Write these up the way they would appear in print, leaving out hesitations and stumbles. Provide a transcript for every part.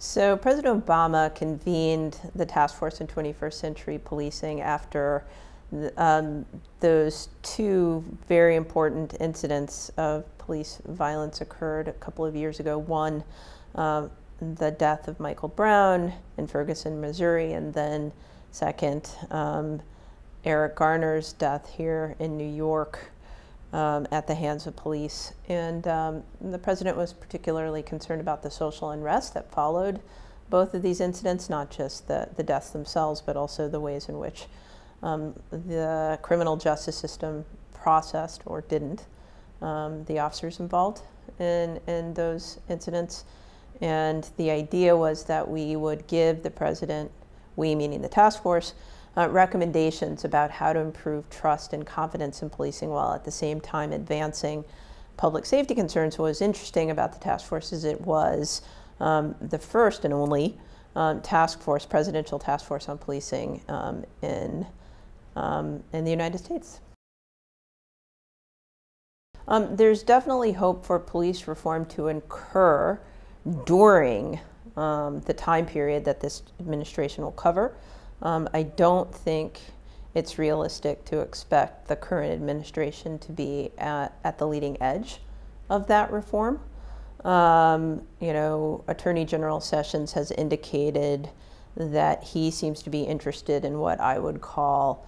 So President Obama convened the Task Force on 21st Century Policing after those two very important incidents of police violence occurred a couple of years ago. One, the death of Michael Brown in Ferguson, Missouri, and then second, Eric Garner's death here in New York at the hands of police. And the president was particularly concerned about the social unrest that followed both of these incidents, not just the deaths themselves, but also the ways in which the criminal justice system processed or didn't the officers involved in those incidents. And the idea was that we would give the president, we meaning the task force, recommendations about how to improve trust and confidence in policing while at the same time advancing public safety concerns. What was interesting about the task force is it was the first and only presidential task force on policing in the United States. There's definitely hope for police reform to occur during the time period that this administration will cover. I don't think it's realistic to expect the current administration to be at the leading edge of that reform. You know, Attorney General Sessions has indicated that he seems to be interested in what I would call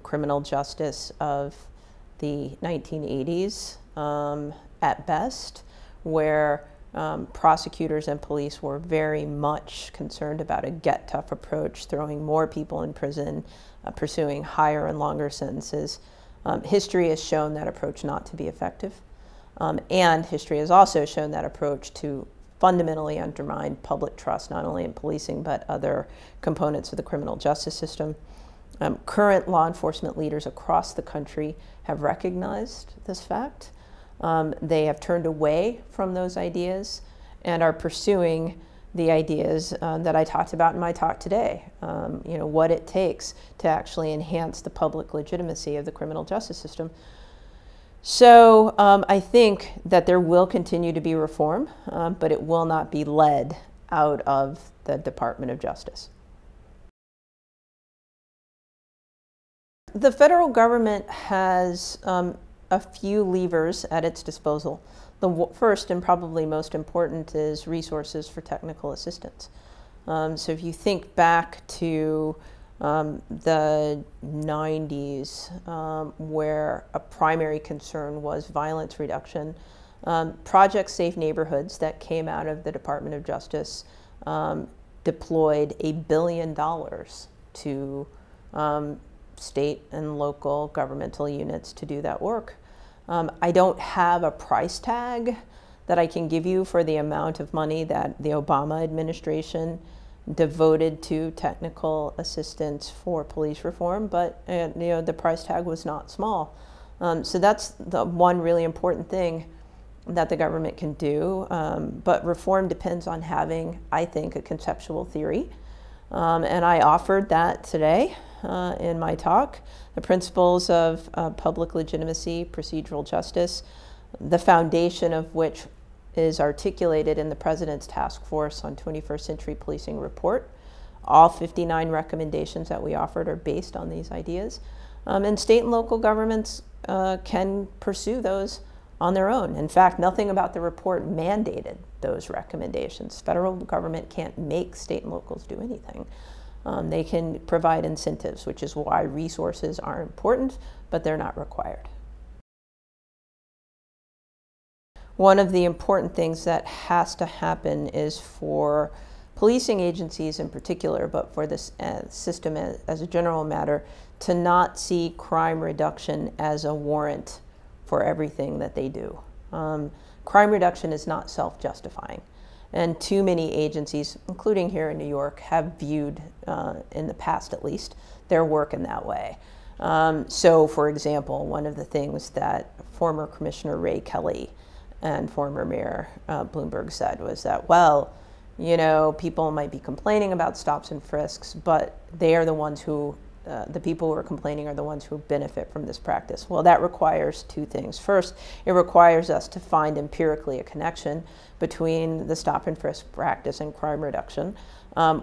criminal justice of the 1980s at best, where prosecutors and police were very much concerned about a get tough approach, throwing more people in prison, pursuing higher and longer sentences. History has shown that approach not to be effective. And history has also shown that approach to fundamentally undermine public trust, not only in policing, but other components of the criminal justice system. Current law enforcement leaders across the country have recognized this fact. They have turned away from those ideas and are pursuing the ideas that I talked about in my talk today. You know, what it takes to actually enhance the public legitimacy of the criminal justice system. So I think that there will continue to be reform, but it will not be led out of the Department of Justice. The federal government has a few levers at its disposal. The first and probably most important is resources for technical assistance. So if you think back to the 90s, where a primary concern was violence reduction, Project Safe Neighborhoods that came out of the Department of Justice deployed $1 billion to state and local governmental units to do that work. I don't have a price tag that I can give you for the amount of money that the Obama administration devoted to technical assistance for police reform, but you know, the price tag was not small. So that's the one really important thing that the government can do. But reform depends on having, I think, a conceptual theory. And I offered that today in my talk, the principles of public legitimacy, procedural justice, the foundation of which is articulated in the President's Task Force on 21st Century Policing report. All 59 recommendations that we offered are based on these ideas. And state and local governments can pursue those on their own. In fact, nothing about the report mandated those recommendations. Federal government can't make state and locals do anything. They can provide incentives, which is why resources are important, but they're not required. One of the important things that has to happen is for policing agencies in particular, but for this system as a general matter, to not see crime reduction as a warrant for everything that they do. Crime reduction is not self-justifying. And too many agencies, including here in New York, have viewed, in the past at least, their work in that way. So, for example, one of the things that former Commissioner Ray Kelly and former Mayor Bloomberg said was that, well, you know, people might be complaining about stops and frisks, but they are the ones who the people who are complaining are the ones who benefit from this practice? Well, that requires two things. First, it requires us to find empirically a connection between the stop and frisk practice and crime reduction,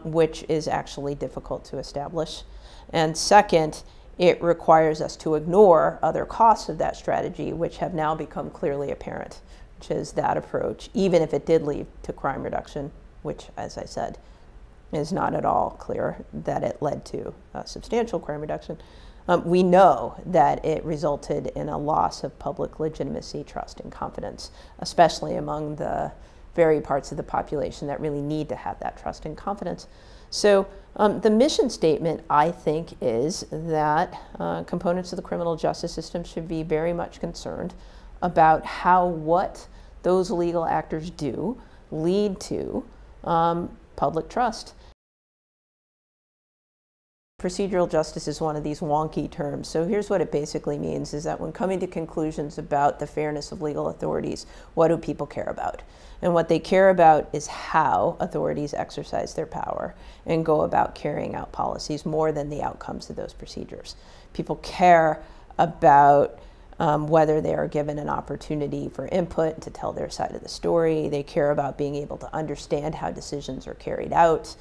which is actually difficult to establish. And second, it requires us to ignore other costs of that strategy, which have now become clearly apparent, which is that approach, even if it did lead to crime reduction, which, as I said, is not at all clear that it led to substantial crime reduction. We know that it resulted in a loss of public legitimacy, trust, and confidence, especially among the very parts of the population that really need to have that trust and confidence. So the mission statement, I think, is that components of the criminal justice system should be very much concerned about how what those legal actors do lead to public trust. Procedural justice is one of these wonky terms. So here's what it basically means, is that when coming to conclusions about the fairness of legal authorities, what do people care about? And what they care about is how authorities exercise their power and go about carrying out policies more than the outcomes of those procedures. People care about whether they are given an opportunity for input to tell their side of the story. They care about being able to understand how decisions are carried out.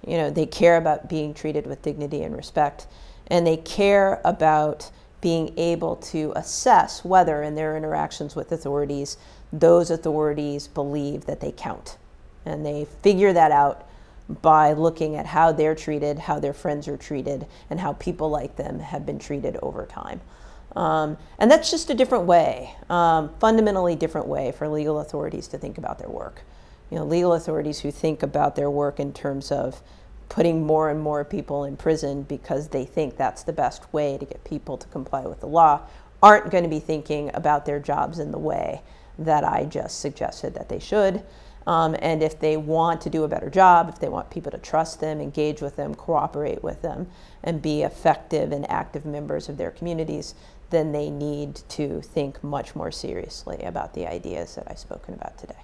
You know, they care about being treated with dignity and respect, and they care about being able to assess whether in their interactions with authorities, those authorities believe that they count. And they figure that out by looking at how they're treated, how their friends are treated, and how people like them have been treated over time. And that's just a different way, fundamentally different way for legal authorities to think about their work. You know, legal authorities who think about their work in terms of putting more and more people in prison because they think that's the best way to get people to comply with the law aren't going to be thinking about their jobs in the way that I just suggested that they should. And if they want to do a better job, if they want people to trust them, engage with them, cooperate with them, and be effective and active members of their communities, then they need to think much more seriously about the ideas that I've spoken about today.